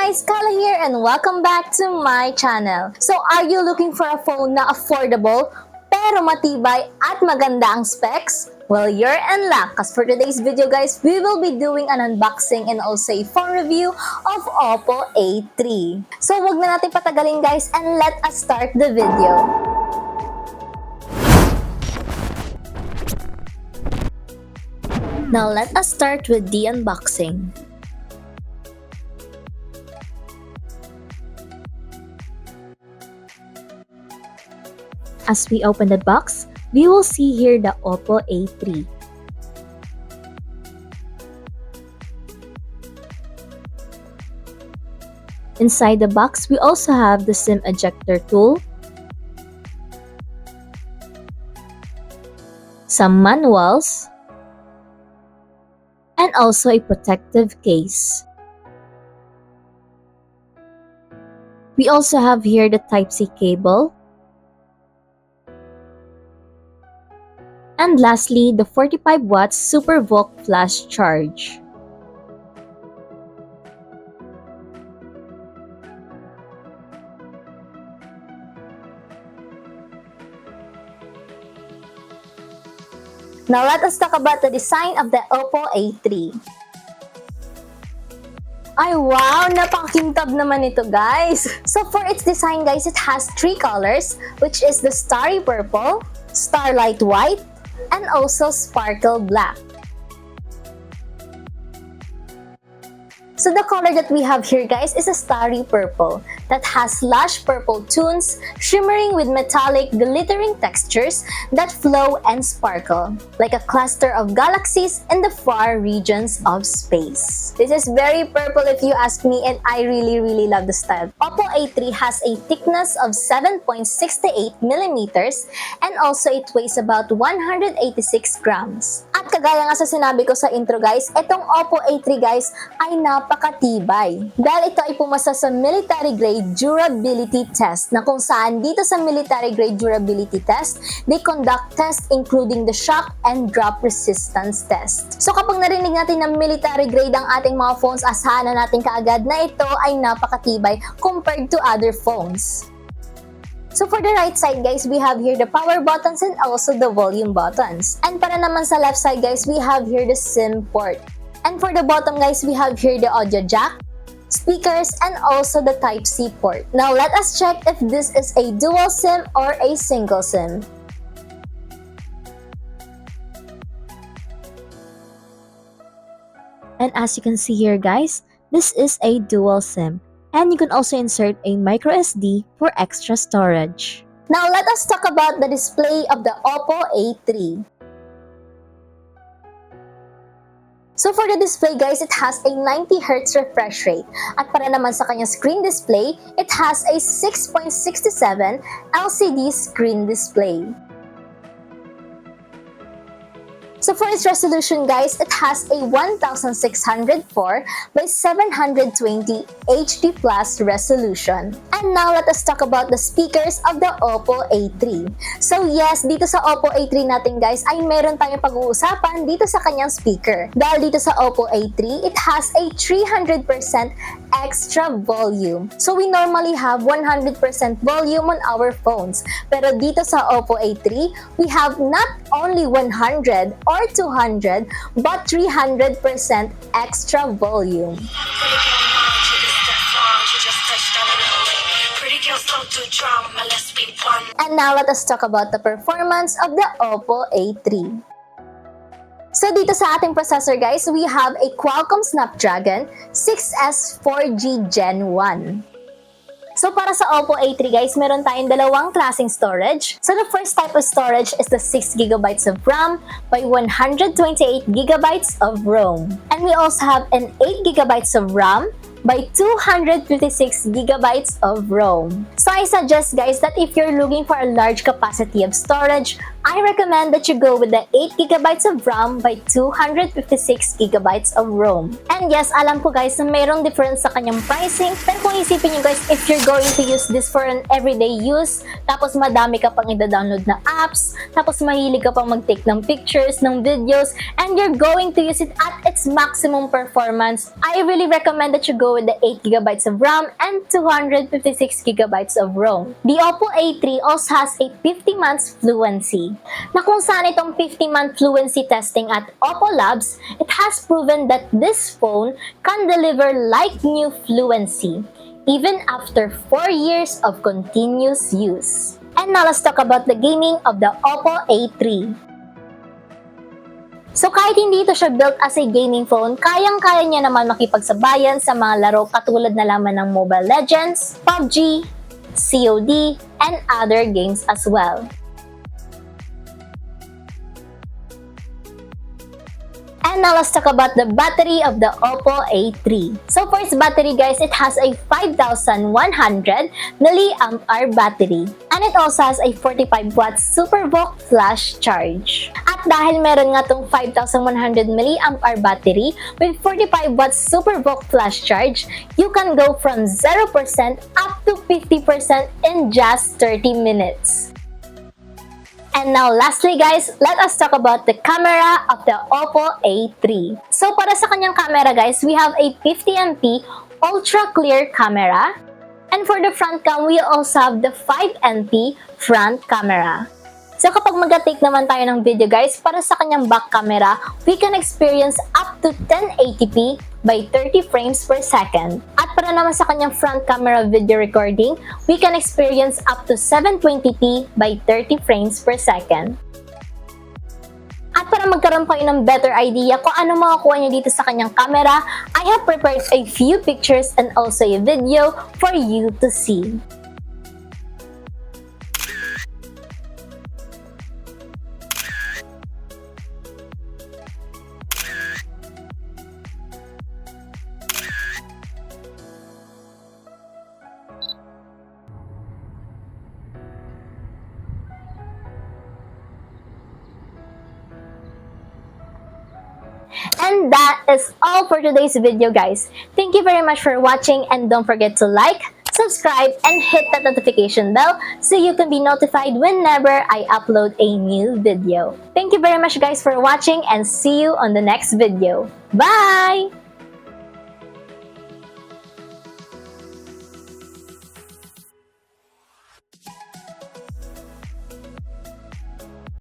guys, Kyla here and welcome back to my channel. So are you looking for a phone na affordable pero matibay at maganda ang specs? Well, you're in luck because for today's video guys, we will be doing an unboxing and also a phone review of Oppo A3. So wag na natin patagalin guys and let us start the video. Now let us start with the unboxing. As we open the box, we will see here the Oppo A3. Inside the box, we also have the SIM ejector tool, some manuals, and also a protective case. We also have here the Type-C cable, and lastly, the 45 watts Super VOOC flash charge. Now let us talk about the design of the Oppo A3. Ay wow! Napakakintab naman ito guys! So for its design guys, it has three colors, which is the Starry Purple, Starlight White, and also Sparkle Black. So the color that we have here guys is a Starry Purple that has lush purple tones shimmering with metallic glittering textures that flow and sparkle like a cluster of galaxies in the far regions of space. This is very purple if you ask me, and I really love the style. Oppo A3 has a thickness of 7.68 millimeters and also it weighs about 186 grams. At kagaya nga sa sinabi ko sa intro guys, itong Oppo A3 guys ay napakatibay dahil ito ay pumasa sa military grade durability test na kung saan dito sa military grade durability test, they conduct tests including the shock and drop resistance test. So kapag narinig natin na military grade ang ating mga phones, asahan na natin kaagad na ito ay napakatibay compared to other phones. So for the right side guys, we have here the power buttons and also the volume buttons. And para naman sa left side guys, we have here the SIM port. And for the bottom guys, we have here the audio jack, speakers, and also the Type-C port. Now let us check if this is a dual SIM or a single SIM. And as you can see here guys, this is a dual SIM. And you can also insert a micro SD for extra storage. Now let us talk about the display of the Oppo A3. So for the display guys, it has a 90Hz refresh rate. At para naman sa kanyang screen display, it has a 6.67 LCD screen display. So for its resolution guys, it has a 1604 by 720 HD plus resolution. And now let us talk about the speakers of the Oppo A3. So yes, dito sa Oppo A3 natin guys ay meron tayong pag-uusapan dito sa kanyang speaker. Dahil dito sa Oppo A3, it has a 300% extra volume. So we normally have 100% volume on our phones. Pero dito sa Oppo A3, we have not only 100 or 200 but 300% extra volume. And now let us talk about the performance of the Oppo A3. So dito sa ating processor guys, we have a Qualcomm Snapdragon 6S 4G Gen 1. So para sa Oppo A3 guys, meron tayong dalawang klaseng storage. So the first type of storage is the 6GB of RAM by 128GB of ROM. And we also have an 8GB of RAM by 256GB of ROM. So I suggest guys that if you're looking for a large capacity of storage, I recommend that you go with the 8GB of RAM by 256GB of ROM. And yes, alam ko guys na mayroong difference sa kanyang pricing, pero kung isipin nyo guys, if you're going to use this for an everyday use, tapos madami ka pang i-download na apps, tapos mahilig ka pang mag-take ng pictures, ng videos, and you're going to use it at its maximum performance, I really recommend that you go with the 8GB of RAM and 256GB of ROM. The Oppo A3 also has a 50 months fluency, na kung saan itong 50-month fluency testing at Oppo Labs, it has proven that this phone can deliver like new fluency, even after 4 years of continuous use. And now let's talk about the gaming of the Oppo A3. So kahit hindi ito siya built as a gaming phone, kayang-kaya niya naman makipagsabayan sa mga laro katulad na lamang ng Mobile Legends, PUBG, COD, and other games as well. And now let's talk about the battery of the Oppo A3. So for its battery guys, it has a 5,100 mAh battery. And it also has a 45W Super VOOC flash charge. At dahil meron nga tong 5,100 mAh battery with 45W Super VOOC flash charge, you can go from 0% up to 50% in just 30 minutes. And now lastly guys, let us talk about the camera of the Oppo A3. So para sa kanyang camera guys, we have a 50MP ultra clear camera. And for the front cam, we also have the 5MP front camera. So kapag mag-take naman tayo ng video guys, para sa kanyang back camera, we can experience up to 1080p by 30 frames per second. At para naman sa kanyang front camera video recording, we can experience up to 720p by 30 frames per second. At para magkaroon kayo ng better idea kung ano makakuha nyo dito sa kanyang camera, I have prepared a few pictures and also a video for you to see. And that is all for today's video guys. Thank you very much for watching and don't forget to like, subscribe, and hit that notification bell so you can be notified whenever I upload a new video. Thank you very much guys for watching and see you on the next video. Bye!